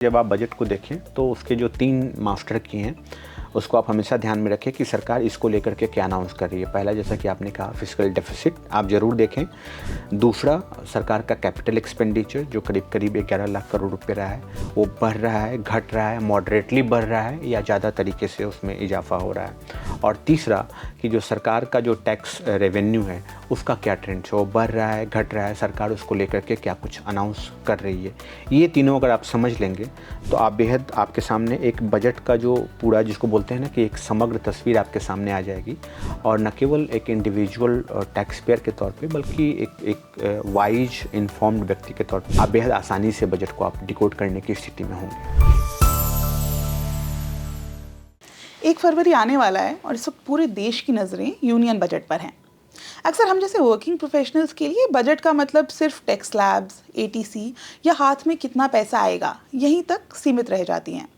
जब आप बजट को देखें तो उसके जो 3 मास्टर की हैं उसको आप हमेशा ध्यान में रखें कि सरकार इसको लेकर के क्या अनाउंस कर रही है। पहला, जैसा कि आपने कहा, फिस्कल डेफिसिट आप ज़रूर देखें। दूसरा, सरकार का कैपिटल एक्सपेंडिचर जो करीब करीब 11 लाख करोड़ रुपये रहा है, वो बढ़ रहा है, घट रहा है, मॉडरेटली बढ़ रहा है या ज़्यादा तरीके से उसमें इजाफा हो रहा है। और तीसरा कि जो सरकार का जो टैक्स रेवेन्यू है उसका क्या ट्रेंड है, वो बढ़ रहा है, घट रहा है, सरकार उसको लेकर के क्या कुछ अनाउंस कर रही है। ये तीनों अगर आप समझ लेंगे तो आप बेहद आपके सामने एक बजट का जो पूरा, जिसको बोलते हैं ना कि एक समग्र तस्वीर आपके सामने आ जाएगी। और न केवल एक इंडिविजुअल टैक्स पेयर के तौर पे बल्कि एक वाइज इन्फॉर्म्ड व्यक्ति के तौर पे आप बेहद आसानी से बजट को आप डिकोड करने की स्थिति में होंगे। 1 फरवरी आने वाला है और इस वक्त पूरे देश की नज़रें यूनियन बजट पर हैं। अक्सर हम जैसे वर्किंग प्रोफेशनल्स के लिए बजट का मतलब सिर्फ टैक्स स्लैब्स, एटीसी या हाथ में कितना पैसा आएगा यहीं तक सीमित रह जाती हैं।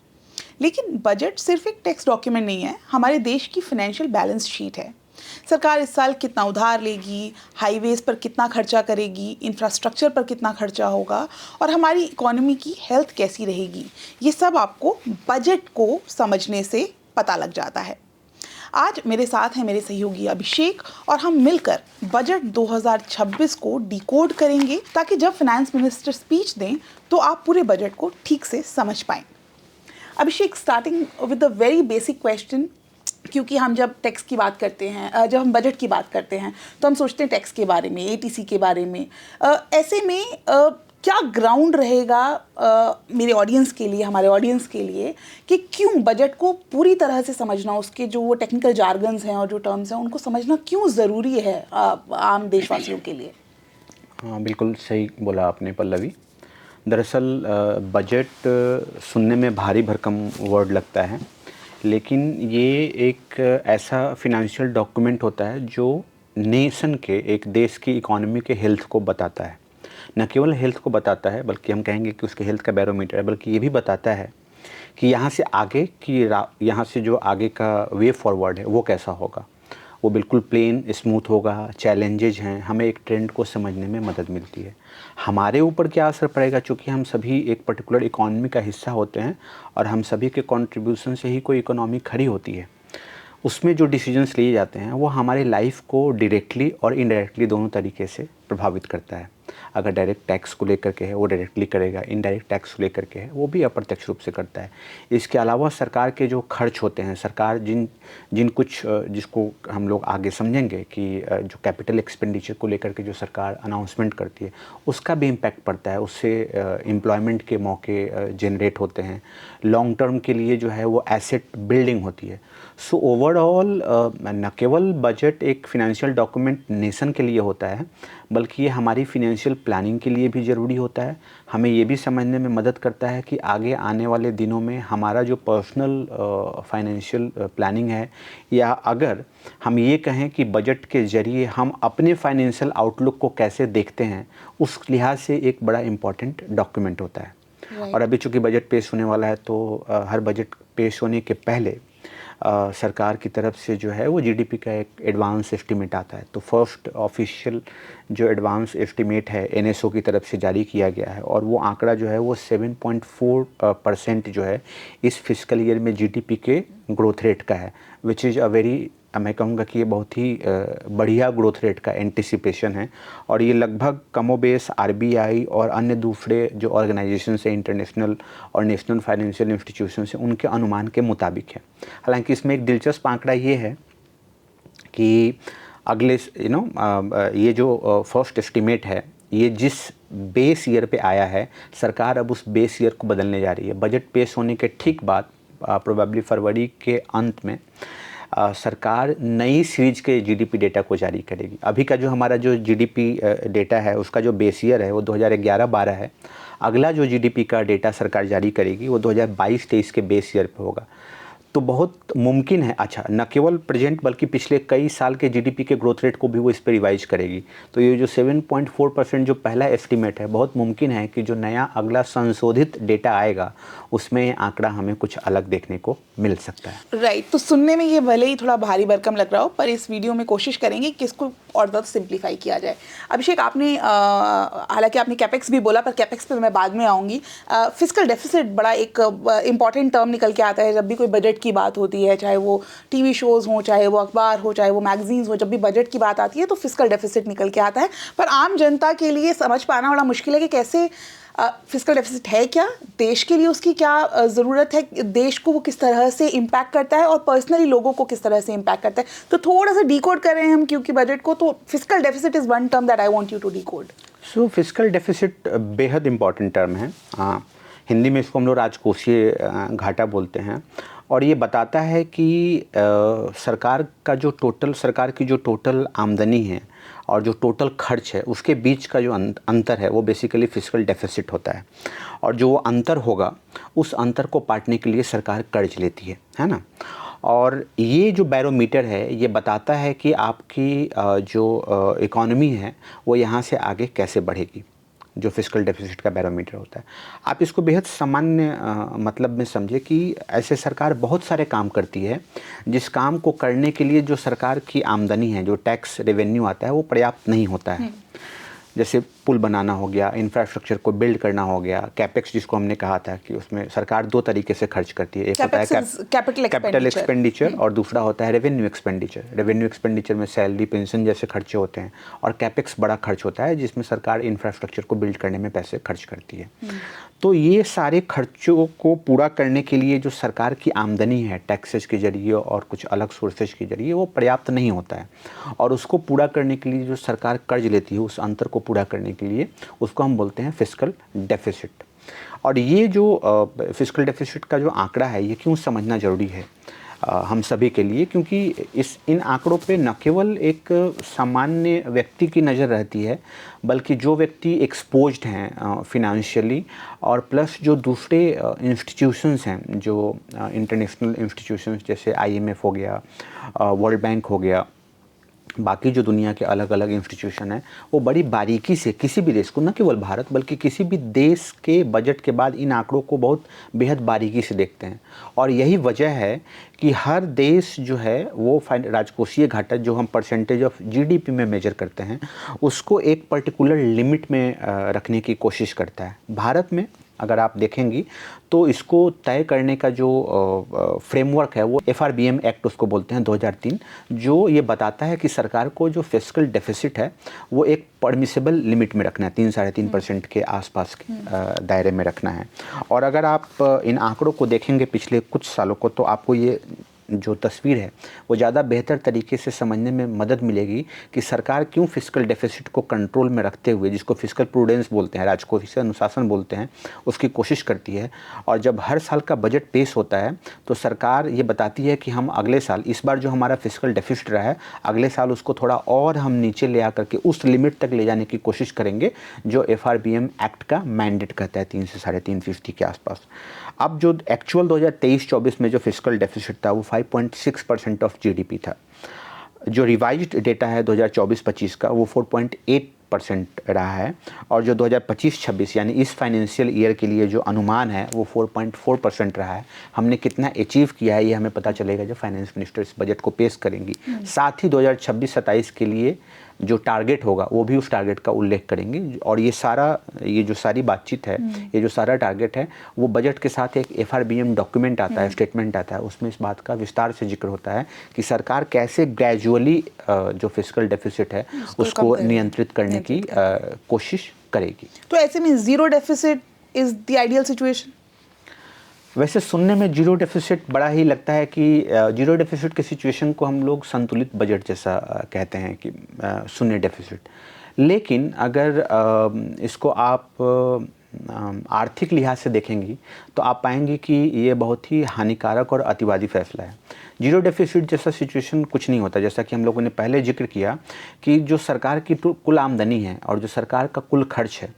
लेकिन बजट सिर्फ एक टैक्स डॉक्यूमेंट नहीं है, हमारे देश की फाइनेंशियल बैलेंस शीट है। सरकार इस साल कितना उधार लेगी, हाईवेज पर कितना खर्चा करेगी, इंफ्रास्ट्रक्चर पर कितना खर्चा होगा और हमारी इकोनॉमी की हेल्थ कैसी रहेगी, ये सब आपको बजट को समझने से पता लग जाता है। आज मेरे साथ हैं मेरे सहयोगी अभिषेक और हम मिलकर बजट 2026 को डिकोड करेंगे ताकि जब फाइनेंस मिनिस्टर स्पीच दें तो आप पूरे बजट को ठीक से समझ पाएं। Abhishek, starting with the very basic question, क्योंकि हम जब टैक्स की बात करते हैं, जब हम बजट की बात करते हैं तो हम सोचते हैं टैक्स के बारे में, एटीसी के बारे में। ऐसे में क्या ग्राउंड रहेगा मेरे ऑडियंस के लिए, हमारे ऑडियंस के लिए, कि क्यों बजट को पूरी तरह से समझना, उसके जो वो टेक्निकल जार्गन्स हैं और जो टर्म्स हैं उनको समझना क्यों ज़रूरी है आम देशवासियों के लिए? हाँ, बिल्कुल सही बोला आपने पल्लवी। दरअसल बजट सुनने में भारी भरकम वर्ड लगता है, लेकिन ये एक ऐसा फिनेंशियल डॉक्यूमेंट होता है जो नेशन के, एक देश की इकोनॉमी के हेल्थ को बताता है। न केवल हेल्थ को बताता है बल्कि हम कहेंगे कि उसके हेल्थ का बैरोमीटर है, बल्कि ये भी बताता है कि यहाँ से जो आगे का वे फॉरवर्ड है वो कैसा होगा। वो बिल्कुल प्लेन स्मूथ होगा, चैलेंजेज हैं, हमें एक ट्रेंड को समझने में मदद मिलती है। हमारे ऊपर क्या असर पड़ेगा, चूँकि हम सभी एक पर्टिकुलर इकॉनमी का हिस्सा होते हैं और हम सभी के कंट्रीब्यूशन से ही कोई इकोनॉमी खड़ी होती है। उसमें जो डिसीजंस लिए जाते हैं वो हमारी लाइफ को डायरेक्टली और इनडायरेक्टली दोनों तरीके से प्रभावित करता है। अगर डायरेक्ट टैक्स को लेकर के है वो डायरेक्टली करेगा, इनडायरेक्ट टैक्स को लेकर के है वो भी अप्रत्यक्ष रूप से करता है। इसके अलावा सरकार के जो खर्च होते हैं, सरकार जिसको हम लोग आगे समझेंगे कि जो कैपिटल एक्सपेंडिचर को लेकर के जो सरकार अनाउंसमेंट करती है उसका भी इम्पैक्ट पड़ता है। उससे एम्प्लॉयमेंट के मौके जनरेट होते हैं, लॉन्ग टर्म के लिए जो है वो एसेट बिल्डिंग होती है। सो ओवरऑल न केवल बजट एक फिनेंशियल डॉक्यूमेंट नेशन के लिए होता है बल्कि ये हमारी फिनेंशियल प्लानिंग के लिए भी ज़रूरी होता है। हमें ये भी समझने में मदद करता है कि आगे आने वाले दिनों में हमारा जो पर्सनल फाइनेंशियल प्लानिंग है, या अगर हम ये कहें कि बजट के ज़रिए हम अपने फाइनेंशियल आउटलुक को कैसे देखते हैं, उस लिहाज से एक बड़ा इम्पॉर्टेंट डॉक्यूमेंट होता है। और अभी चूँकि बजट पेश होने वाला है तो हर बजट पेश होने के पहले सरकार की तरफ से जो है वो जीडीपी का एक एडवांस एस्टीमेट आता है। तो फर्स्ट ऑफिशियल जो एडवांस एस्टीमेट है एनएसओ की तरफ से जारी किया गया है और वो आंकड़ा जो है वो 7.4% जो है इस फिस्कल ईयर में जीडीपी के ग्रोथ रेट का है, विच इज़ अ वेरी, मैं कहूँगा कि ये बहुत ही बढ़िया ग्रोथ रेट का एंटिसिपेशन है। और ये लगभग कमोबेश आरबीआई और अन्य दूसरे जो ऑर्गेनाइजेशन है, इंटरनेशनल और नेशनल फाइनेंशियल इंस्टीट्यूशन से, उनके अनुमान के मुताबिक है। हालांकि इसमें एक दिलचस्प आंकड़ा ये है कि अगले ये जो फर्स्ट एस्टीमेट है, ये जिस बेस ईयर पे आया है, सरकार अब उस बेस ईयर को बदलने जा रही है। बजट पेश होने के ठीक बाद प्रोबेबली फरवरी के अंत में सरकार नई सीरीज के जीडीपी डेटा को जारी करेगी। अभी का जो हमारा जो जीडीपी डेटा है उसका जो बेस ईयर है वो 2011-12 है। अगला जो जीडीपी का डेटा सरकार जारी करेगी वो 2022-23 के बेस ईयर पे होगा। तो बहुत मुमकिन है, अच्छा न केवल प्रेजेंट बल्कि पिछले कई साल के जीडीपी के ग्रोथ रेट को भी वो इस पर रिवाइज करेगी। तो ये जो 7.4% जो पहला एस्टीमेट है, बहुत मुमकिन है कि जो नया अगला संशोधित डेटा आएगा उसमें आंकड़ा हमें कुछ अलग देखने को मिल सकता है। राइट, तो सुनने में ये भले ही थोड़ा भारी भरकम लग रहा हो, पर इस वीडियो में कोशिश करेंगे कि इसको और ज़्यादा सिंप्लीफाई किया जाए। अभिषेक, आपने हालांकि आपने कैपेक्स भी बोला, पर कैपेक्स पे मैं बाद में आऊँगी। फिस्कल डेफिसिट बड़ा एक इंपॉर्टेंट टर्म निकल के आता है जब भी कोई बजट की बात होती है, चाहे वो टीवी शोज़ हों, चाहे वो अखबार हो, चाहे वो मैगजीन्स हो। जब भी बजट की बात आती है तो फिस्कल डेफिसिट निकल के आता है, पर आम जनता के लिए समझ पाना बड़ा मुश्किल है कि कैसे फिस्कल डेफिसिट है क्या, देश के लिए उसकी क्या ज़रूरत है, देश को वो किस तरह से इम्पैक्ट करता है और पर्सनली लोगों को किस तरह से इम्पैक्ट करता है। तो थोड़ा सा डिकोड कर रहे हैं हम क्योंकि बजट को, तो fiscal deficit is one term that I want you to decode. So fiscal deficit बेहद इम्पॉर्टेंट टर्म है। हिंदी में इसको हम लोग राजकोषीय घाटा बोलते हैं, और ये बताता है कि सरकार की जो टोटल आमदनी है और जो टोटल खर्च है उसके बीच का जो अंतर है वो बेसिकली फिस्कल डेफिसिट होता है। और जो अंतर होगा उस अंतर को पाटने के लिए सरकार कर्ज लेती है ना। और ये जो बैरोमीटर है ये बताता है कि आपकी जो इकॉनमी है वो यहाँ से आगे कैसे बढ़ेगी, जो फिस्कल डेफिसिट का बैरोमीटर होता है। आप इसको बेहद सामान्य मतलब में समझे कि ऐसे सरकार बहुत सारे काम करती है जिस काम को करने के लिए जो सरकार की आमदनी है, जो टैक्स रेवेन्यू आता है, वो पर्याप्त नहीं होता है। जैसे पुल बनाना हो गया, इंफ्रास्ट्रक्चर को बिल्ड करना हो गया, कैपेक्स जिसको हमने कहा था कि उसमें सरकार दो तरीके से खर्च करती है। एक होता है कैपिटल एक्सपेंडिचर और दूसरा होता है रेवेन्यू एक्सपेंडिचर। रेवेन्यू एक्सपेंडिचर में सैलरी, पेंशन जैसे खर्चे होते हैं, और कैपेक्स बड़ा खर्च होता है जिसमें सरकार इंफ्रास्ट्रक्चर को बिल्ड करने में पैसे खर्च करती है। तो ये सारे खर्चों को पूरा करने के लिए जो सरकार की आमदनी है टैक्सेस के जरिए और कुछ अलग सोर्सेज के जरिए, वो पर्याप्त नहीं होता है। और उसको पूरा करने के लिए जो सरकार कर्ज लेती है, उस अंतर को पूरा करने के लिए उसको हम बोलते हैं फिस्कल डेफिसिट। और ये जो फिस्कल डेफिसिट का जो आंकड़ा है ये क्यों समझना ज़रूरी है हम सभी के लिए, क्योंकि इन आंकड़ों पे न केवल एक सामान्य व्यक्ति की नज़र रहती है, बल्कि जो व्यक्ति एक्सपोज्ड हैं फिनेंशियली, और प्लस जो दूसरे इंस्टीट्यूशंस हैं, जो इंटरनेशनल इंस्टीट्यूशंस जैसे IMF हो गया, वर्ल्ड बैंक हो गया, बाकी जो दुनिया के अलग अलग इंस्टीट्यूशन हैं, वो बड़ी बारीकी से किसी भी देश को, न केवल भारत बल्कि किसी भी देश के बजट के बाद इन आंकड़ों को बहुत बेहद बारीकी से देखते हैं। और यही वजह है कि हर देश जो है वो राजकोषीय घाटा, जो हम परसेंटेज ऑफ GDP में मेजर करते हैं, उसको एक पर्टिकुलर लिमिट में रखने की कोशिश करता है। भारत में अगर आप देखेंगी तो इसको तय करने का जो फ्रेमवर्क है वो FRBM एक्ट उसको बोलते हैं 2003, जो ये बताता है कि सरकार को जो फिस्कल डेफिसिट है वो एक परमिसेबल लिमिट में रखना है, 3-3.5% के आसपास के दायरे में रखना है। और अगर आप इन आंकड़ों को देखेंगे पिछले कुछ सालों को, तो आपको ये जो तस्वीर है वो ज़्यादा बेहतर तरीके से समझने में मदद मिलेगी कि सरकार क्यों फिस्कल डेफिसिट को कंट्रोल में रखते हुए, जिसको फिस्कल प्रूडेंस बोलते हैं, राजकोषीय अनुशासन बोलते हैं, उसकी कोशिश करती है। और जब हर साल का बजट पेश होता है तो सरकार ये बताती है कि हम अगले साल, इस बार जो हमारा फिस्कल डेफिसिट रहा है, अगले साल उसको थोड़ा और हम नीचे ले आकर के उस लिमिट तक ले जाने की कोशिश करेंगे जो FRBM एक्ट का मैंडेट कहता है, 3 से 3.5% के आसपास। अब जो एक्चुअल 2023-24 में जो फिस्कल डेफिसिट था वो 5.6% ऑफ GDP था। जो रिवाइज्ड डेटा है 2024-25 का वो 4.8% रहा है। और जो 2025-26 यानी इस फाइनेंशियल ईयर के लिए जो अनुमान है वो 4.4% रहा है। हमने कितना अचीव किया है ये हमें पता चलेगा जब फाइनेंस मिनिस्टर इस बजट को पेश करेंगी। साथ ही 2026-27 के लिए जो टारगेट होगा वो भी उस टारगेट का उल्लेख करेंगे। और ये जो सारी बातचीत है, ये जो सारा टारगेट है, वो बजट के साथ एक FRBM डॉक्यूमेंट आता है, स्टेटमेंट आता है, उसमें इस बात का विस्तार से जिक्र होता है कि सरकार कैसे ग्रेजुअली जो फिस्कल डेफिसिट है उसको नियंत्रित करने की कोशिश करेगी। तो ऐसे में zero deficit is the ideal situation? वैसे सुनने में जीरो डेफिसिट बड़ा ही लगता है कि जीरो डेफिसिट के सिचुएशन को हम लोग संतुलित बजट जैसा कहते हैं कि शून्य डेफिसिट। लेकिन अगर इसको आप आर्थिक लिहाज से देखेंगी तो आप पाएंगे कि ये बहुत ही हानिकारक और अतिवादी फैसला है। जीरो डेफिसिट जैसा सिचुएशन कुछ नहीं होता, जैसा कि हम लोगों ने पहले जिक्र किया कि जो सरकार की कुल आमदनी है और जो सरकार का कुल खर्च है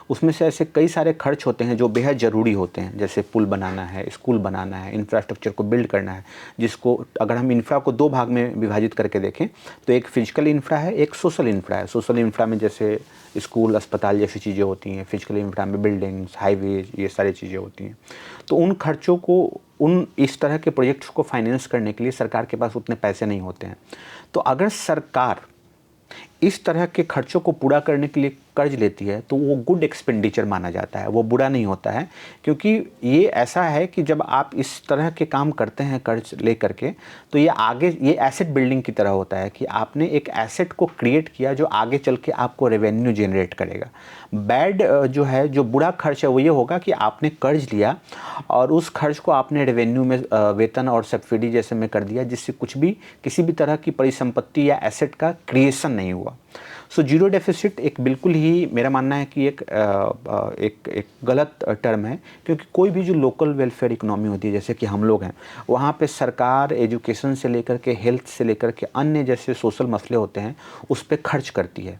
उसमें से ऐसे कई सारे खर्च होते हैं जो बेहद ज़रूरी होते हैं, जैसे पुल बनाना है, स्कूल बनाना है, इंफ्रास्ट्रक्चर को बिल्ड करना है, जिसको अगर हम इंफ्रा को दो भाग में विभाजित करके देखें तो एक फिजिकल इंफ्रा है, एक सोशल इंफ्रा है। सोशल इंफ्रा में जैसे स्कूल, अस्पताल जैसी चीज़ें होती हैं, फिजिकल इंफ्रा में बिल्डिंग्स, हाईवेज, ये सारी चीज़ें होती हैं। तो उन खर्चों को, इस तरह के प्रोजेक्ट्स को फाइनेंस करने के लिए सरकार के पास उतने पैसे नहीं होते हैं। तो अगर सरकार इस तरह के खर्चों को पूरा करने के लिए कर्ज लेती है तो वो गुड एक्सपेंडिचर माना जाता है, वो बुरा नहीं होता है। क्योंकि ये ऐसा है कि जब आप इस तरह के काम करते हैं कर्ज ले करके, तो ये एसेट बिल्डिंग की तरह होता है कि आपने एक एसेट को क्रिएट किया जो आगे चल के आपको रेवेन्यू जनरेट करेगा। बैड जो बुरा खर्च है वो ये होगा कि आपने कर्ज लिया और उस खर्च को आपने रेवेन्यू में वेतन और सब्सिडी जैसे में कर दिया, जिससे कुछ भी किसी भी तरह की परिसंपत्ति या एसेट का क्रिएशन नहीं हुआ। सो जीरो डेफिसिट एक बिल्कुल ही, मेरा मानना है कि एक गलत टर्म है। क्योंकि कोई भी जो लोकल वेलफेयर इकोनॉमी होती है, जैसे कि हम लोग हैं, वहाँ पे सरकार एजुकेशन से लेकर के हेल्थ से लेकर के अन्य जैसे सोशल मसले होते हैं उस पर खर्च करती है,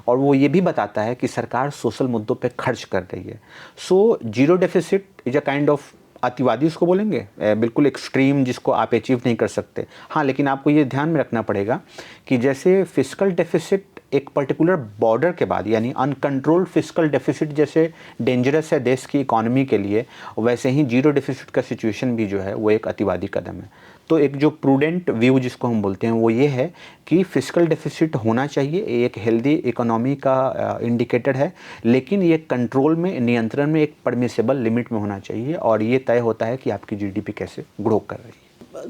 और वो ये भी बताता है कि सरकार सोशल मुद्दों पे खर्च कर रही है। So zero deficit is a kind of, अतिवादी उसको बोलेंगे, बिल्कुल एक्सट्रीम जिसको आप अचीव नहीं कर सकते। हाँ, लेकिन आपको ये ध्यान में रखना पड़ेगा कि जैसे फिस्कल डेफिसिट एक पर्टिकुलर बॉर्डर के बाद, यानी अनकंट्रोल्ड फिस्कल डेफिसिट जैसे डेंजरस है देश की इकोनॉमी के लिए, वैसे ही जीरो डेफिसिट का सिचुएशन भी जो है वो एक अतिवादी कदम है। तो एक जो प्रूडेंट व्यू जिसको हम बोलते हैं वो ये है कि फिस्कल डेफिसिट होना चाहिए, एक हेल्दी इकोनॉमी का इंडिकेटर है, लेकिन ये कंट्रोल में, नियंत्रण में, एक परमिसेबल लिमिट में होना चाहिए, और ये तय होता है कि आपकी जीडीपी कैसे ग्रो कर रही है।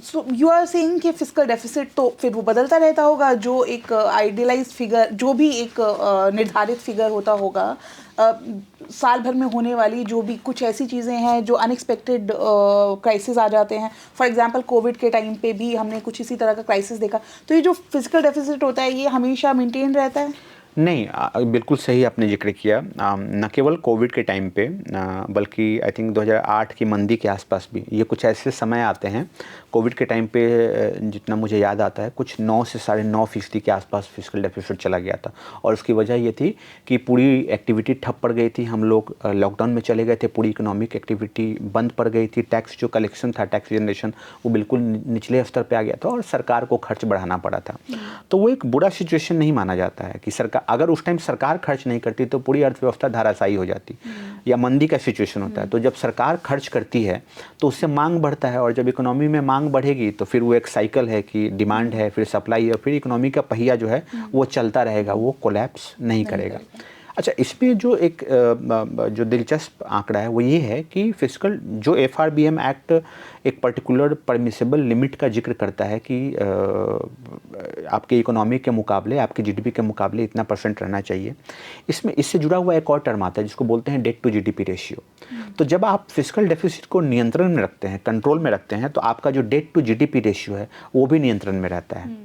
सो यू आर सेइंग कि फिस्कल डेफिसिट तो फिर वो बदलता रहता होगा, जो एक आइडियलाइज्ड फिगर, जो भी एक निर्धारित फिगर होता होगा, साल भर में होने वाली जो भी कुछ ऐसी चीज़ें हैं जो अनएक्सपेक्टेड क्राइसिस आ जाते हैं। फॉर एग्जांपल कोविड के टाइम पे भी हमने कुछ इसी तरह का क्राइसिस देखा। तो ये जो फिजिकल डेफिसिट होता है ये हमेशा मेंटेन रहता है? नहीं, बिल्कुल सही आपने जिक्र किया। न केवल कोविड के टाइम पे, बल्कि आई थिंक 2008 की मंदी के आसपास भी ये कुछ ऐसे समय आते हैं। कोविड के टाइम पे जितना मुझे याद आता है, कुछ 9 से 9.5% के आसपास फिस्कल डेफिसिट चला गया था, और उसकी वजह ये थी कि पूरी एक्टिविटी ठप पड़ गई थी। हम लोग लॉकडाउन में चले गए थे, पूरी इकोनॉमिक एक्टिविटी बंद पड़ गई थी, टैक्स जो कलेक्शन था, टैक्स जनरेशन, वो बिल्कुल निचले स्तर पर आ गया था, और सरकार को खर्च बढ़ाना पड़ा था। तो वो एक बुरा सिचुएशन नहीं माना जाता है कि सरकार, अगर उस टाइम सरकार खर्च नहीं करती तो पूरी अर्थव्यवस्था धाराशायी हो जाती, या मंदी का सिचुएशन होता है। तो जब सरकार खर्च करती है तो उससे मांग बढ़ता है, और जब इकोनॉमी में मांग बढ़ेगी तो फिर वो एक साइकिल है कि डिमांड है, फिर सप्लाई है, फिर इकोनॉमी का पहिया जो है वो चलता रहेगा, वो कोलैप्स नहीं करेगा। अच्छा, इसमें जो एक जो दिलचस्प आंकड़ा है वो ये है कि फिस्कल जो FRBM एक्ट एक पर्टिकुलर परमिसेबल लिमिट का जिक्र करता है कि आपके इकोनॉमी के मुकाबले, आपके जीडीपी के मुकाबले इतना % रहना चाहिए। इसमें इससे जुड़ा हुआ एक और टर्म आता है जिसको बोलते हैं डेट टू जीडीपी रेशियो। तो जब आप फिस्कल डेफिसिट को नियंत्रण में रखते हैं, कंट्रोल में रखते हैं, तो आपका जो डेट टू जीडीपी रेशियो है वो भी नियंत्रण में रहता है।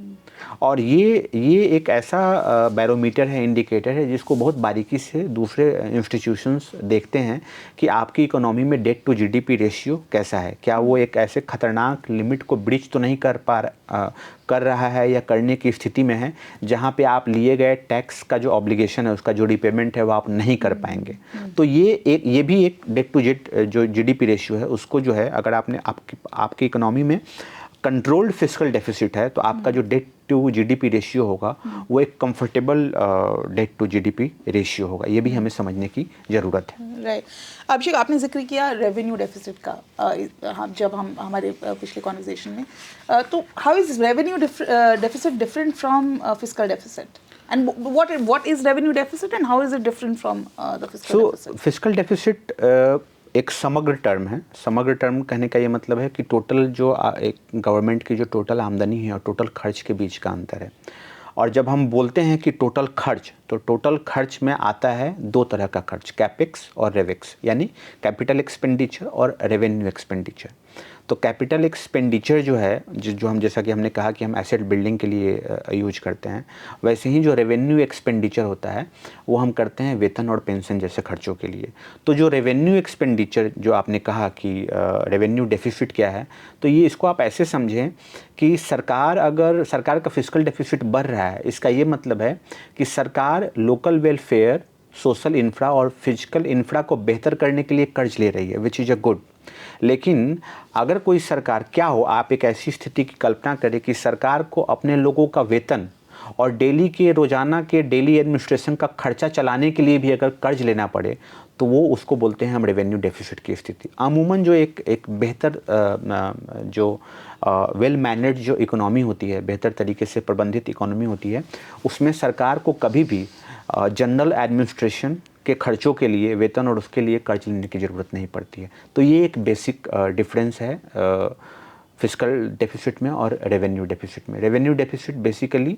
और ये एक ऐसा बैरोमीटर है, इंडिकेटर है, जिसको बहुत बारीकी से दूसरे इंस्टीट्यूशंस देखते हैं कि आपकी इकोनॉमी में डेट टू जीडीपी रेशियो कैसा है, क्या वो एक ऐसे खतरनाक लिमिट को ब्रीच तो नहीं कर रहा है या करने की स्थिति में है जहाँ पे आप लिए गए टैक्स का जो ऑब्लिगेशन है, उसका जो रिपेमेंट है वो आप नहीं कर पाएंगे। तो ये भी एक डेट टू जो जीडीपी रेशियो है, उसको जो है, अगर आपने आपकी इकोनॉमी में कंट्रोल्ड फिस्कल डेफिसिट है तो आपका जो डेट टू जीडीपी रेशियो होगा वो एक comfortable debt to GDP ratio होगा। ये भी हमें समझने की ज़रूरत है। राइट। अभिषेक, आपने जिक्र किया रेवेन्यू डेफिसिट का, जब हम हमारे पिछले कॉन्वर्सेशन में, तो how is revenue deficit different from fiscal deficit, and what is revenue deficit and how is it different from the fiscal deficit? Fiscal deficit एक समग्र टर्म है। समग्र टर्म कहने का ये मतलब है कि टोटल जो एक गवर्नमेंट की जो टोटल आमदनी है और टोटल खर्च के बीच का अंतर है। और जब हम बोलते हैं कि टोटल खर्च, तो टोटल खर्च में आता है दो तरह का खर्च, कैपेक्स और रेवेक्स, यानी कैपिटल एक्सपेंडिचर और रेवेन्यू एक्सपेंडिचर। तो कैपिटल एक्सपेंडिचर जो है, जो हम, जैसा कि हमने कहा कि हम एसेट बिल्डिंग के लिए यूज करते हैं, वैसे ही जो रेवेन्यू एक्सपेंडिचर होता है वो हम करते हैं वेतन और पेंशन जैसे खर्चों के लिए। तो जो रेवेन्यू एक्सपेंडिचर जो आपने कहा कि रेवेन्यू डेफिसिट क्या है, तो ये इसको आप ऐसे समझें कि सरकार का फिस्कल डेफिसिट बढ़ रहा है, इसका ये मतलब है कि सरकार लोकल वेलफेयर सोशल इंफ्रा और फिजिकल इंफ्रा को बेहतर करने के लिए कर्ज ले रही है, विच इज़ अ गुड। लेकिन अगर कोई सरकार, क्या हो, आप एक ऐसी स्थिति की कल्पना करें कि सरकार को अपने लोगों का वेतन और डेली के रोज़ाना के डेली एडमिनिस्ट्रेशन का खर्चा चलाने के लिए भी अगर कर्ज लेना पड़े, तो वो उसको बोलते हैं हम रेवेन्यू डेफिसिट की स्थिति। अमूमन जो एक बेहतर जो वेल मैनेज जो इकोनॉमी होती है, बेहतर तरीके से प्रबंधित इकोनॉमी होती है, उसमें सरकार को कभी भी जनरल एडमिनिस्ट्रेशन के खर्चों के लिए, वेतन और उसके लिए कर्ज लेने की ज़रूरत नहीं पड़ती है। तो ये एक बेसिक डिफरेंस है फिस्कल डेफिसिट में और रेवेन्यू डेफिसिट में। रेवेन्यू डेफिसिट बेसिकली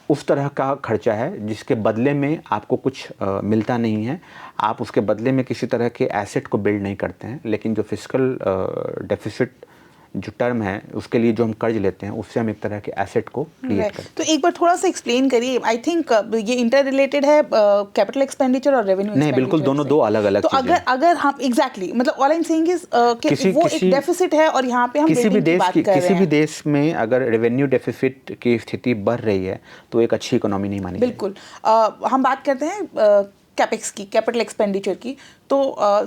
उस तरह का खर्चा है जिसके बदले में आपको कुछ मिलता नहीं है, आप उसके बदले में किसी तरह के एसेट को बिल्ड नहीं करते हैं। लेकिन जो फिस्कल डेफिसिट जो टर्म है, उसके लिए जो हम कर्ज लेते हैं, उससे हम एक तरह के एसेट को क्रिएट करते हैं। तो एक बार थोड़ा सा एक्सप्लेन करिए। आई थिंक ये इंटर रिलेटेड है कैपिटल एक्सपेंडिचर और रेवेन्यू नहीं, बिल्कुल दोनों दो अलग अलग तो चीजें हैं। अगर हम एग्जैक्टली मतलब all I am saying is कि वो एक डेफिसिट है और यहाँ पे हम किसी भी बिल्डिंग की देश बात की कर रहे किसी भी हैं। देश में अगर रेवेन्यू डेफिसिट की स्थिति बढ़ रही है तो एक अच्छी इकोनॉमी नहीं मानी बिल्कुल। हम बात करते हैं कैपेक्स की, कैपिटल एक्सपेंडिचर की। तो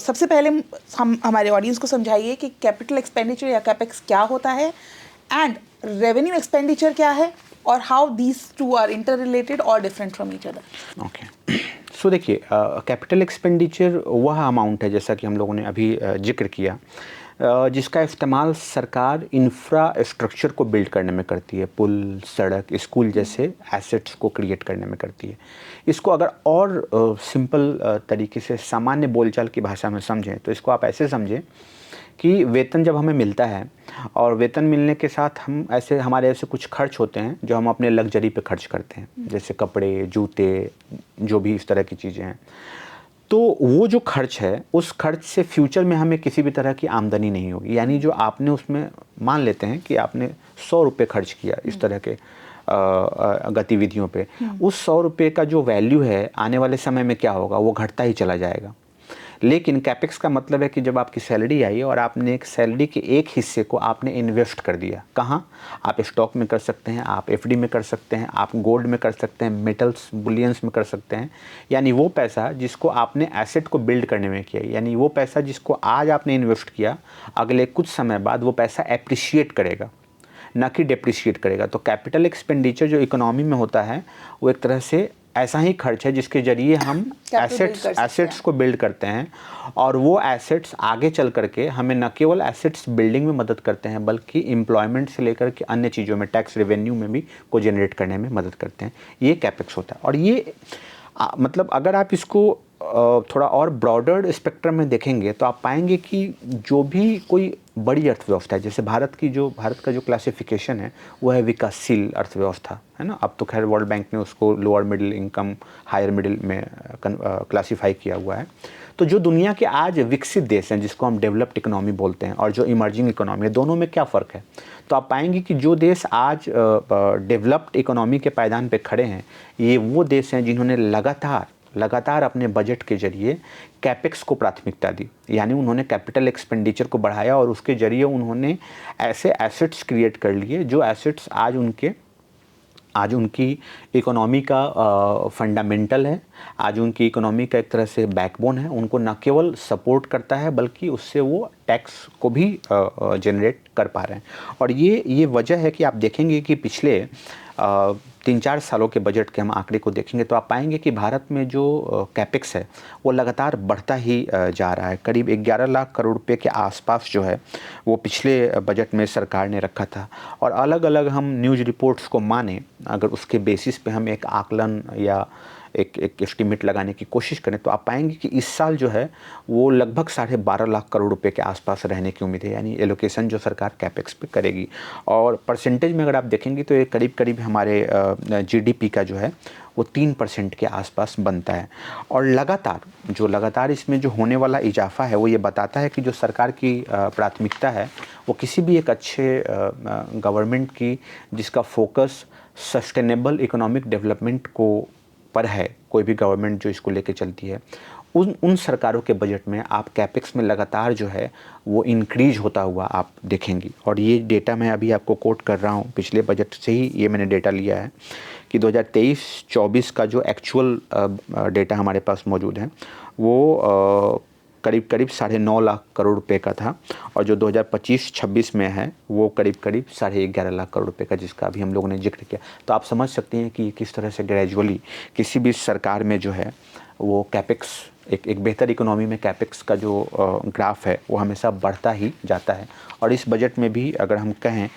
सबसे पहले हम हमारे ऑडियंस को समझाइए कि कैपिटल एक्सपेंडिचर या कैपेक्स क्या होता है एंड रेवेन्यू एक्सपेंडिचर क्या है और how these two are interrelated और different from each other. Okay, so देखिए, कैपिटल एक्सपेंडिचर वह अमाउंट है, जैसा कि हम लोगों ने अभी जिक्र किया, जिसका इस्तेमाल सरकार इंफ्रास्ट्रक्चर को बिल्ड करने में करती है, पुल, सड़क, स्कूल जैसे एसेट्स को क्रिएट करने में करती है। इसको अगर और सिंपल तरीके से सामान्य बोलचाल की भाषा में समझें तो इसको आप ऐसे समझें कि वेतन जब हमें मिलता है और वेतन मिलने के साथ हमारे ऐसे कुछ खर्च होते हैं जो हम अपने लग्जरी पे खर्च करते हैं, जैसे कपड़े, जूते, जो भी इस तरह की चीज़ें हैं। तो वो जो खर्च है, उस खर्च से फ्यूचर में हमें किसी भी तरह की आमदनी नहीं होगी। यानी जो आपने उसमें, मान लेते हैं कि आपने 100 रुपये खर्च किया इस तरह के गतिविधियों पे, उस 100 रुपये का जो वैल्यू है आने वाले समय में क्या होगा, वो घटता ही चला जाएगा। लेकिन कैपेक्स का मतलब है कि जब आपकी सैलरी आई और आपने एक सैलरी के एक हिस्से को आपने इन्वेस्ट कर दिया, कहाँ? आप स्टॉक में कर सकते हैं, आप एफडी में कर सकते हैं, आप गोल्ड में कर सकते हैं, मेटल्स, बुलियंस में कर सकते हैं। यानी वो पैसा जिसको आपने एसेट को बिल्ड करने में किया, यानी वो पैसा जिसको आज आपने इन्वेस्ट किया, अगले कुछ समय बाद वो पैसा एप्रिशिएट करेगा, ना कि डेप्रिशिएट करेगा। तो कैपिटल एक्सपेंडिचर जो इकोनॉमी में होता है, वो एक तरह से ऐसा ही खर्च है जिसके जरिए हम एसेट्स को बिल्ड करते हैं, और वो एसेट्स आगे चल करके हमें न केवल एसेट्स बिल्डिंग में मदद करते हैं बल्कि एम्प्लॉयमेंट से लेकर के अन्य चीज़ों में, टैक्स रेवेन्यू में भी को जनरेट करने में मदद करते हैं। ये कैपेक्स होता है। और ये मतलब अगर आप इसको थोड़ा और ब्रॉडर स्पेक्ट्रम में देखेंगे तो आप पाएंगे कि जो भी कोई बड़ी अर्थव्यवस्था है, जैसे भारत का जो क्लासिफिकेशन है वो है विकासशील अर्थव्यवस्था, है ना। अब तो खैर वर्ल्ड बैंक ने उसको lower middle income, higher middle में क्लासीफाई किया हुआ है। तो जो दुनिया के आज विकसित देश हैं, जिसको हम डेवलप्ड इकोनॉमी बोलते हैं, और जो इमर्जिंग इकोनॉमी है, दोनों में क्या फ़र्क है? तो आप पाएंगे कि जो देश आज डेवलप्ड इकोनॉमी के पायदान पे खड़े हैं, ये वो देश हैं जिन्होंने लगातार अपने बजट के जरिए कैपेक्स को प्राथमिकता दी। यानी उन्होंने कैपिटल एक्सपेंडिचर को बढ़ाया और उसके जरिए उन्होंने ऐसे एसेट्स क्रिएट कर लिए जो एसेट्स आज उनकी इकोनॉमी का फंडामेंटल है, आज उनकी इकोनॉमी का एक तरह से बैकबोन है। उनको न केवल सपोर्ट करता है बल्कि उससे वो टैक्स को भी जनरेट कर पा रहे हैं। और ये वजह है कि आप देखेंगे कि पिछले 3-4 सालों के बजट के हम आंकड़े को देखेंगे तो आप पाएंगे कि भारत में जो कैपेक्स है वो लगातार बढ़ता ही जा रहा है। करीब 11 लाख करोड़ रुपए के आसपास जो है वो पिछले बजट में सरकार ने रखा था। और अलग अलग हम न्यूज़ रिपोर्ट्स को माने, अगर उसके बेसिस पे हम एक आकलन या एक एस्टिमेट लगाने की कोशिश करें तो आप पाएंगे कि इस साल जो है वो लगभग 12.5 लाख करोड़ रुपए के आसपास रहने की उम्मीद है। यानी एलोकेशन जो सरकार कैपेक्स पे करेगी, और परसेंटेज में अगर आप देखेंगे तो ये करीब हमारे जीडीपी का जो है वो 3% के आसपास बनता है। और लगातार इसमें जो होने वाला इजाफा है वो ये बताता है कि जो सरकार की प्राथमिकता है वो किसी भी एक अच्छे गवर्नमेंट की, जिसका फोकस सस्टेनेबल इकोनॉमिक डेवलपमेंट को पर है, कोई भी गवर्नमेंट जो इसको लेके चलती है, उन सरकारों के बजट में आप कैपेक्स में लगातार जो है वो इंक्रीज होता हुआ आप देखेंगी। और ये डेटा मैं अभी आपको कोट कर रहा हूँ, पिछले बजट से ही ये मैंने डेटा लिया है कि 2023-24 का जो एक्चुअल डेटा हमारे पास मौजूद है वो करीब करीब 9.5 लाख करोड़ रुपए का था, और जो 2025-26 में है वो करीब करीब 11.5 लाख करोड़ रुपए का, जिसका अभी हम लोगों ने जिक्र किया। तो आप समझ सकते हैं कि किस तरह से ग्रेजुअली किसी भी सरकार में जो है वो कैपेक्स, एक बेहतर इकोनॉमी में कैपेक्स का जो ग्राफ है वो हमेशा बढ़ता ही जाता है। और इस बजट में भी अगर हम कहें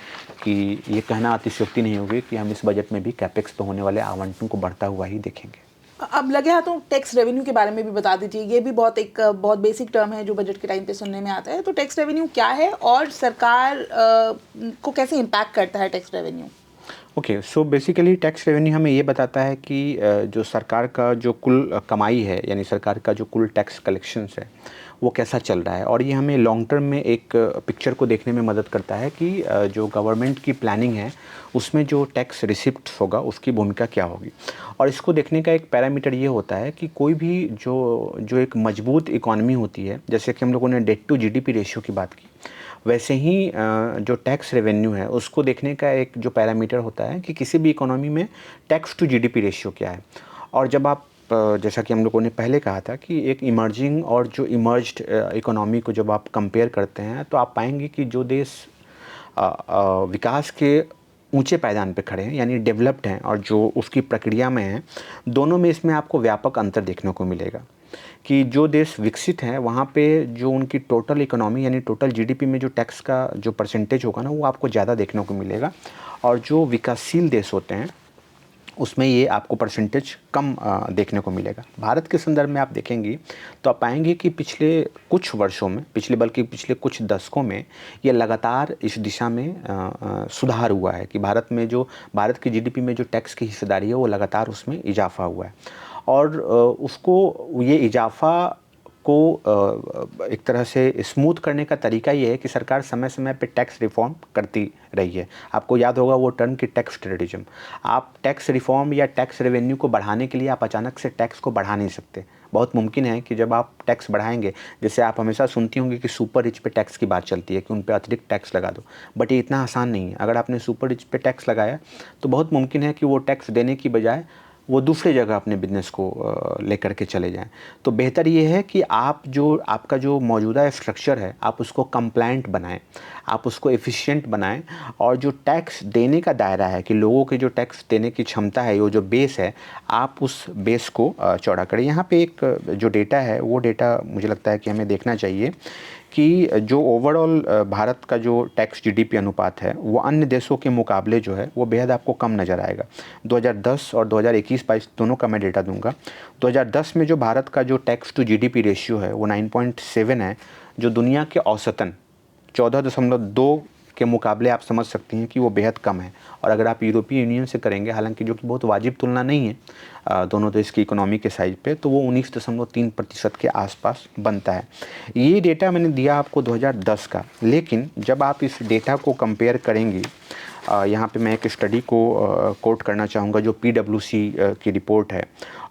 कि ये कहना अतिशयोक्ति नहीं होगी कि हम इस बजट में भी कैपेक्स पे होने वाले आवंटन को बढ़ता हुआ ही देखेंगे। अब लगे हाथों टैक्स रेवेन्यू के बारे में भी बता दीजिए। ये भी बहुत बेसिक टर्म है जो बजट के टाइम पे सुनने में आता है। तो टैक्स रेवेन्यू क्या है और सरकार को कैसे इम्पैक्ट करता है tax revenue? Okay, so basically tax revenue हमें ये बताता है कि जो सरकार का जो कुल कमाई है, यानी सरकार का जो कुल टैक्स कलेक्शंस है वो कैसा चल रहा है। और ये हमें लॉन्ग टर्म में एक पिक्चर को देखने में मदद करता है कि जो गवर्नमेंट की प्लानिंग है उसमें जो टैक्स रिसिप्ट होगा उसकी भूमिका क्या होगी। और इसको देखने का एक पैरामीटर ये होता है कि कोई भी जो एक मजबूत इकॉनमी होती है, जैसे कि हम लोगों ने डेट टू जीडीपी रेशियो की बात की, वैसे ही जो टैक्स रेवेन्यू है उसको देखने का एक जो पैरामीटर होता है कि किसी भी इकोनॉमी में टैक्स टू जीडीपी रेशियो क्या है। और जब आप जैसा कि हम लोगों ने पहले कहा था कि एक इमर्जिंग और जो इमर्ज्ड इकोनॉमी को जब आप कंपेयर करते हैं तो आप पाएंगे कि जो देश विकास के ऊंचे पायदान पे खड़े हैं यानी डेवलप्ड हैं और जो उसकी प्रक्रिया में हैं, दोनों में इसमें आपको व्यापक अंतर देखने को मिलेगा। कि जो देश विकसित हैं वहाँ पे जो उनकी टोटल इकोनॉमी यानी टोटल जीडीपी में जो टैक्स का जो परसेंटेज होगा ना वो आपको ज़्यादा देखने को मिलेगा, और जो विकासशील देश होते हैं उसमें ये आपको परसेंटेज कम देखने को मिलेगा। भारत के संदर्भ में आप देखेंगे तो आप पाएंगे कि पिछले कुछ वर्षों में, बल्कि पिछले कुछ दशकों में ये लगातार इस दिशा में सुधार हुआ है कि भारत की जीडीपी में जो टैक्स की हिस्सेदारी है वो लगातार उसमें इजाफा हुआ है। और उसको ये इजाफा को एक तरह से स्मूथ करने का तरीका ये है कि सरकार समय समय पे टैक्स रिफॉर्म करती रही है। आपको याद होगा वो टर्म की टैक्स टेररिज्म। आप टैक्स रिफॉर्म या टैक्स रेवेन्यू को बढ़ाने के लिए आप अचानक से टैक्स को बढ़ा नहीं सकते। बहुत मुमकिन है कि जब आप टैक्स बढ़ाएंगे, जैसे आप हमेशा सुनती होंगी कि सुपर रिच पे टैक्स की बात चलती है कि उन पे अतिरिक्त टैक्स लगा दो, बट ये इतना आसान नहीं है। अगर आपने सुपर रिच पे टैक्स लगाया तो बहुत मुमकिन है कि वो टैक्स देने की बजाय वो दूसरे जगह अपने बिजनेस को लेकर के चले जाएं। तो बेहतर ये है कि आपका जो मौजूदा स्ट्रक्चर है आप उसको कंप्लायंट बनाएं, आप उसको एफिशिएंट बनाएं, और जो टैक्स देने का दायरा है कि लोगों के जो टैक्स देने की क्षमता है, वो जो बेस है, आप उस बेस को चौड़ा करें। यहाँ पे एक जो डेटा है वो डेटा मुझे लगता है कि हमें देखना चाहिए कि जो ओवरऑल भारत का जो टैक्स जीडीपी अनुपात है वो अन्य देशों के मुकाबले जो है वो बेहद आपको कम नज़र आएगा। 2010 और 2021-22 दोनों का मैं डेटा दूंगा। 2010 में जो भारत का जो टैक्स टू जीडीपी रेशियो है वो 9.7 है, जो दुनिया के औसतन 14.2 के मुकाबले आप समझ सकती हैं कि वो बेहद कम है। और अगर आप यूरोपीय यूनियन से करेंगे, हालांकि जो कि बहुत वाजिब तुलना नहीं है दोनों देश की इकोनॉमी के साइज पे, तो वो 19.3% के आसपास बनता है। ये डेटा मैंने दिया आपको 2010 का, लेकिन जब आप इस डेटा को कंपेयर करेंगे, यहाँ पे मैं एक स्टडी को कोट करना चाहूँगा जो PwC की रिपोर्ट है,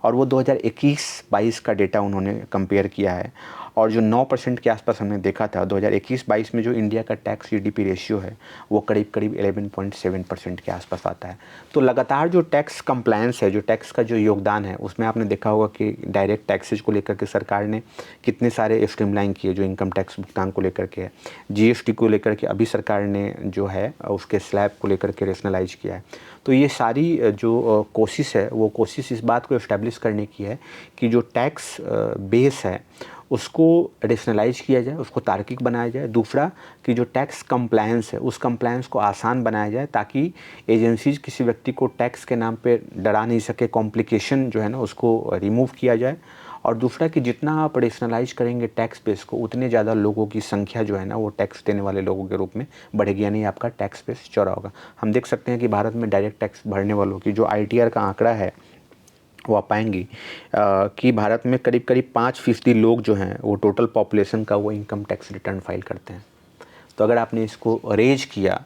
और वो 2021-22 का डेटा उन्होंने कंपेयर किया है। और जो 9% के आसपास हमने देखा था 2021-22 में, जो इंडिया का टैक्स जीडीपी रेशियो है वो करीब करीब 11.7% के आसपास आता है। तो लगातार जो टैक्स कंप्लायंस है, जो टैक्स का जो योगदान है, उसमें आपने देखा होगा कि डायरेक्ट टैक्सेज को लेकर के सरकार ने कितने सारे स्ट्रीमलाइन किए जो इनकम टैक्स भुगतान को लेकर के है। जीएसटी को लेकर के अभी सरकार ने जो है उसके स्लैब को लेकर के रेशनलाइज किया है। तो ये सारी जो कोशिश है वो कोशिश इस बात को इस्टेब्लिश करने की है कि जो टैक्स बेस है उसको रेशनलाइज किया जाए, उसको तार्किक बनाया जाए। दूसरा कि जो टैक्स कंप्लायंस है उस कंप्लायंस को आसान बनाया जाए ताकि एजेंसीज किसी व्यक्ति को टैक्स के नाम पे डरा नहीं सके, कॉम्प्लिकेशन जो है ना उसको रिमूव किया जाए। और दूसरा कि जितना आप रेशनलाइज करेंगे टैक्स बेस को, उतने ज़्यादा लोगों की संख्या जो है ना वो टैक्स देने वाले लोगों के रूप में बढ़ेगी, यानी आपका टैक्स बेस चौड़ा होगा। हम देख सकते हैं कि भारत में डायरेक्ट टैक्स भरने वालों की जो ITR का आंकड़ा है वो आप पाएंगी कि भारत में करीब करीब 5% लोग जो हैं वो टोटल पॉपुलेशन का वो इनकम टैक्स रिटर्न फाइल करते हैं। तो अगर आपने इसको रेज किया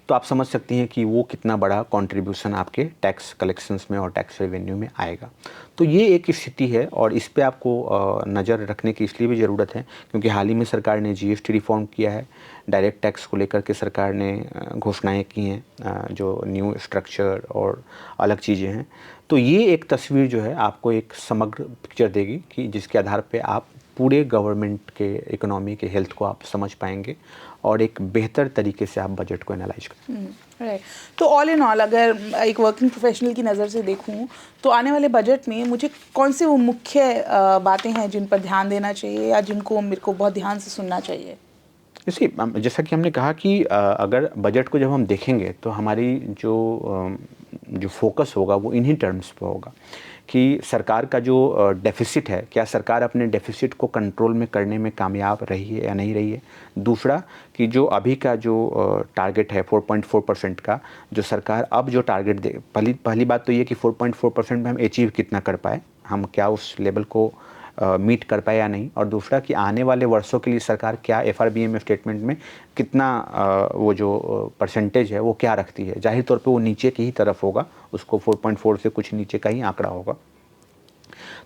तो आप समझ सकती हैं कि वो कितना बड़ा कंट्रीब्यूशन आपके टैक्स कलेक्शंस में और टैक्स रेवेन्यू में आएगा। तो ये एक स्थिति है और इस पे आपको नज़र रखने की इसलिए भी ज़रूरत है क्योंकि हाल ही में सरकार ने जीएसटी रिफॉर्म किया है। डायरेक्ट टैक्स को लेकर के सरकार ने घोषणाएं की हैं, जो न्यू स्ट्रक्चर और अलग चीज़ें हैं। तो ये एक तस्वीर जो है आपको एक समग्र पिक्चर देगी कि जिसके आधार पे आप पूरे गवर्नमेंट के इकोनॉमी के हेल्थ को आप समझ पाएंगे और एक बेहतर तरीके से आप बजट को एनालाइज करें। राइट। तो ऑल इन ऑल अगर एक वर्किंग प्रोफेशनल की नज़र से देखूं तो आने वाले बजट में मुझे कौन से वो मुख्य बातें हैं जिन पर ध्यान देना चाहिए या जिनको मेरे को बहुत ध्यान से सुनना चाहिए? जैसा कि हमने कहा कि अगर बजट को जब हम देखेंगे तो हमारी जो फोकस होगा वो इन्हीं टर्म्स पे होगा कि सरकार का जो डेफिसिट है, क्या सरकार अपने डेफिसिट को कंट्रोल में करने में कामयाब रही है या नहीं रही है। दूसरा कि जो अभी का जो टारगेट है 4.4% का, जो सरकार अब जो टारगेट दे, पहली बात तो ये कि 4.4% में हम अचीव कितना कर पाए, हम क्या उस लेवल को मीट कर पाए या नहीं। और दूसरा कि आने वाले वर्षों के लिए सरकार क्या एफआरबीएम स्टेटमेंट में कितना वो जो परसेंटेज है वो क्या रखती है। जाहिर तौर पे वो नीचे की ही तरफ होगा, उसको 4.4 से कुछ नीचे का ही आंकड़ा होगा।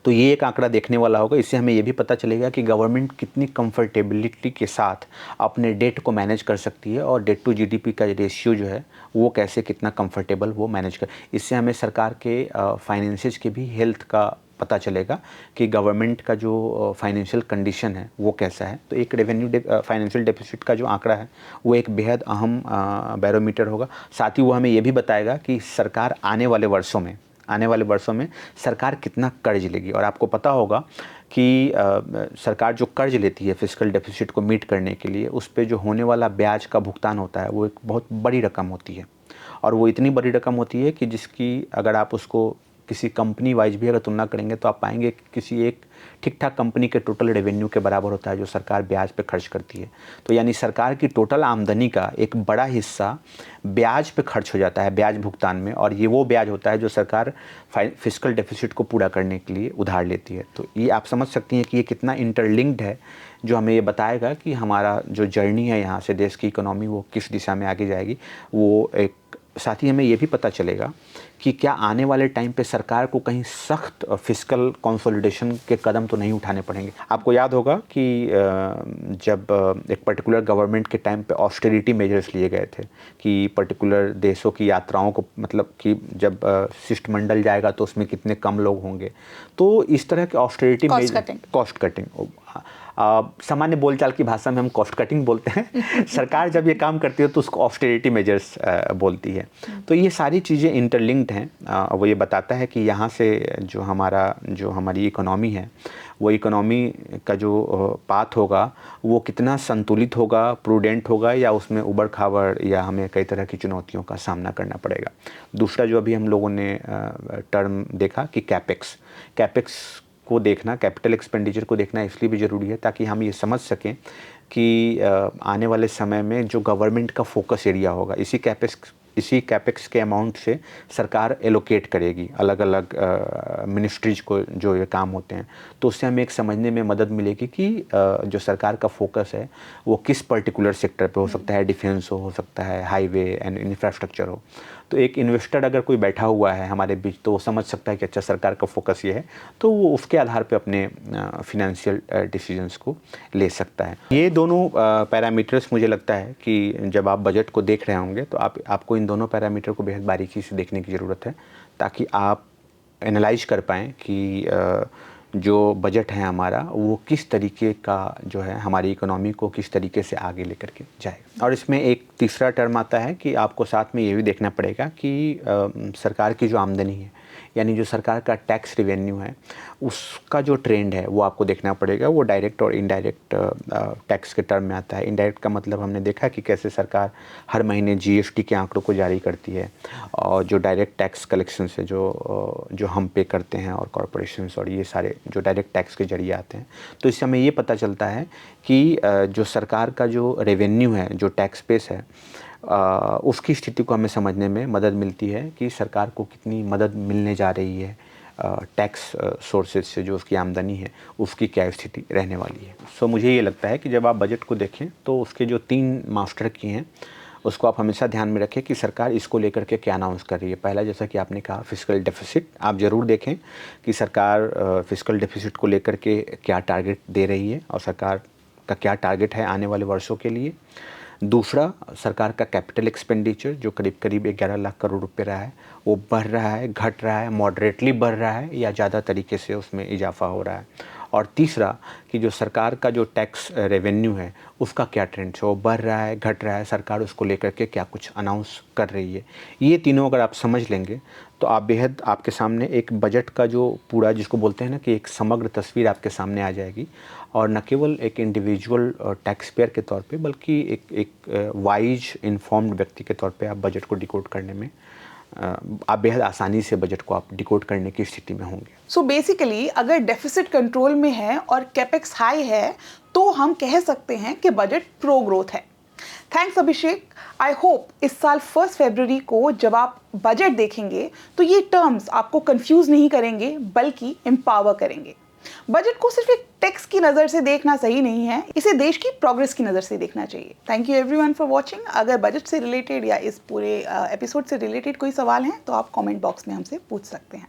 तो ये एक आंकड़ा देखने वाला होगा। इससे हमें ये भी पता चलेगा कि गवर्नमेंट कितनी कंफर्टेबिलिटी के साथ अपने डेट को मैनेज कर सकती है और डेट टू जीडीपी का रेशियो जो है वो कैसे कितना कंफर्टेबल वो मैनेज कर। इससे हमें सरकार के फाइनेंसेस के भी हेल्थ का पता चलेगा कि गवर्नमेंट का जो फाइनेंशियल कंडीशन है वो कैसा है। तो एक रेवेन्यू फाइनेंशियल डेफिसिट का जो आंकड़ा है वो एक बेहद अहम बैरोमीटर होगा। साथ ही वो हमें ये भी बताएगा कि सरकार आने वाले वर्षों में सरकार कितना कर्ज लेगी। और आपको पता होगा कि सरकार जो कर्ज लेती है फिस्कल डेफिसिट को मीट करने के लिए, उस पे जो होने वाला ब्याज का भुगतान होता है वो एक बहुत बड़ी रकम होती है। और वो इतनी बड़ी रकम होती है कि जिसकी अगर आप उसको किसी कंपनी वाइज भी अगर तुलना करेंगे तो आप पाएंगे कि किसी एक ठीक ठाक कंपनी के टोटल रेवेन्यू के बराबर होता है जो सरकार ब्याज पे खर्च करती है। तो यानी सरकार की टोटल आमदनी का एक बड़ा हिस्सा ब्याज पे खर्च हो जाता है, ब्याज भुगतान में। और ये वो ब्याज होता है जो सरकार फिस्कल डेफिसिट को पूरा करने के लिए उधार लेती है। तो ये आप समझ सकती हैं कि ये कितना इंटरलिंक्ड है, जो हमें ये बताएगा कि हमारा जो जर्नी है यहाँ से देश की इकोनॉमी वो किस दिशा में आगे जाएगी। वो एक साथ ही हमें ये भी पता चलेगा कि क्या आने वाले टाइम पे सरकार को कहीं सख्त फिस्कल कंसोलिडेशन के कदम तो नहीं उठाने पड़ेंगे। आपको याद होगा कि जब एक पर्टिकुलर गवर्नमेंट के टाइम पे ऑस्टेरिटी मेजर्स लिए गए थे कि पर्टिकुलर देशों की यात्राओं को, मतलब कि जब शिष्टमंडल जाएगा तो उसमें कितने कम लोग होंगे। तो इस तरह के ऑस्टेरिटी मेजर, कॉस्ट कटिंग, सामान्य बोलचाल की भाषा में हम कॉस्ट कटिंग बोलते हैं। सरकार जब ये काम करती है तो उसको ऑस्टेरिटी मेजर्स बोलती है। तो ये सारी चीज़ें इंटरलिंक्ड हैं। वो ये बताता है कि यहाँ से जो हमारी इकोनॉमी है वो इकोनॉमी का जो पाथ होगा वो कितना संतुलित होगा, प्रूडेंट होगा, या उसमें उबड़ खाबड़ या हमें कई तरह की चुनौतियों का सामना करना पड़ेगा। दूसरा जो अभी हम लोगों ने टर्म देखा कि कैपेक्स को देखना, कैपिटल एक्सपेंडिचर को देखना इसलिए भी ज़रूरी है ताकि हम ये समझ सकें कि आने वाले समय में जो गवर्नमेंट का फोकस एरिया होगा इसी कैपेक्स के अमाउंट से सरकार एलोकेट करेगी अलग अलग मिनिस्ट्रीज को जो ये काम होते हैं। तो उससे हमें एक समझने में मदद मिलेगी कि जो सरकार का फोकस है वो किस पर्टिकुलर सेक्टर पे हो सकता है, डिफेंस हो सकता है, हाईवे एंड इंफ्रास्ट्रक्चर हो। तो एक इन्वेस्टर अगर कोई बैठा हुआ है हमारे बीच तो वो समझ सकता है कि अच्छा सरकार का फोकस ये है, तो वो उसके आधार पे अपने फिनेंशियल डिसीजंस को ले सकता है। ये दोनों पैरामीटर्स मुझे लगता है कि जब आप बजट को देख रहे होंगे तो आपको इन दोनों पैरामीटर को बेहद बारीकी से देखने की ज़रूरत है ताकि आप एनालाइज कर पाएँ कि जो बजट है हमारा वो किस तरीके का जो है हमारी इकोनॉमी को किस तरीके से आगे लेकर के जाएगा। और इसमें एक तीसरा टर्म आता है कि आपको साथ में ये भी देखना पड़ेगा कि सरकार की जो आमदनी है, यानी जो सरकार का टैक्स रेवेन्यू है, उसका जो ट्रेंड है वो आपको देखना पड़ेगा। वो डायरेक्ट और इनडायरेक्ट टैक्स के टर्म में आता है। इनडायरेक्ट का मतलब हमने देखा कि कैसे सरकार हर महीने जीएसटी के आंकड़ों को जारी करती है, और जो डायरेक्ट टैक्स कलेक्शन से जो हम पे करते हैं और कॉरपोरेशंस और ये सारे जो डायरेक्ट टैक्स के जरिए आते हैं। तो इससे हमें ये पता चलता है कि जो सरकार का जो रेवेन्यू है, जो टैक्स बेस है, उसकी स्थिति को हमें समझने में मदद मिलती है कि सरकार को कितनी मदद मिलने जा रही है टैक्स सोर्सेज से, जो उसकी आमदनी है उसकी क्या स्थिति रहने वाली है। सो मुझे ये लगता है कि जब आप बजट को देखें तो उसके जो 3 मास्टर की हैं उसको आप हमेशा ध्यान में रखें कि सरकार इसको लेकर के क्या अनाउंस कर रही है। पहला, जैसा कि आपने कहा, फिस्कल डेफिसिट, आप ज़रूर देखें कि सरकार फिस्कल डेफिसिट को लेकर के क्या टारगेट दे रही है और सरकार का क्या टारगेट है आने वाले वर्षों के लिए। दूसरा, सरकार का कैपिटल एक्सपेंडिचर जो करीब करीब 11 लाख करोड़ रुपए रहा है, वो बढ़ रहा है, घट रहा है, मॉडरेटली बढ़ रहा है या ज़्यादा तरीके से उसमें इजाफा हो रहा है। और तीसरा कि जो सरकार का जो टैक्स रेवेन्यू है उसका क्या ट्रेंड है, वो बढ़ रहा है, घट रहा है, सरकार उसको लेकर के क्या कुछ अनाउंस कर रही है। ये तीनों अगर आप समझ लेंगे तो आप बेहद आपके सामने एक बजट का जो पूरा, जिसको बोलते हैं ना कि एक समग्र तस्वीर आपके सामने आ जाएगी और न केवल एक इंडिविजुअल टैक्स पेयर के तौर पे बल्कि एक वाइज इन्फॉर्म्ड व्यक्ति के तौर पे आप बजट को डिकोड करने में आप बेहद आसानी से बजट को आप डिकोड करने की स्थिति में होंगे। सो बेसिकली अगर डेफिसिट कंट्रोल में है और कैपेक्स हाई है तो हम कह सकते हैं कि बजट प्रो ग्रोथ है। Thanks Abhishek. आई होप इस साल 1 फरवरी को जब आप बजट देखेंगे तो ये टर्म्स आपको कंफ्यूज नहीं करेंगे बल्कि एम्पावर करेंगे। बजट को सिर्फ एक टैक्स की नज़र से देखना सही नहीं है, इसे देश की प्रोग्रेस की नज़र से देखना चाहिए। Thank you everyone for watching. अगर बजट से रिलेटेड या इस पूरे एपिसोड से रिलेटेड कोई सवाल हैं तो आप कमेंट बॉक्स में हमसे पूछ सकते हैं।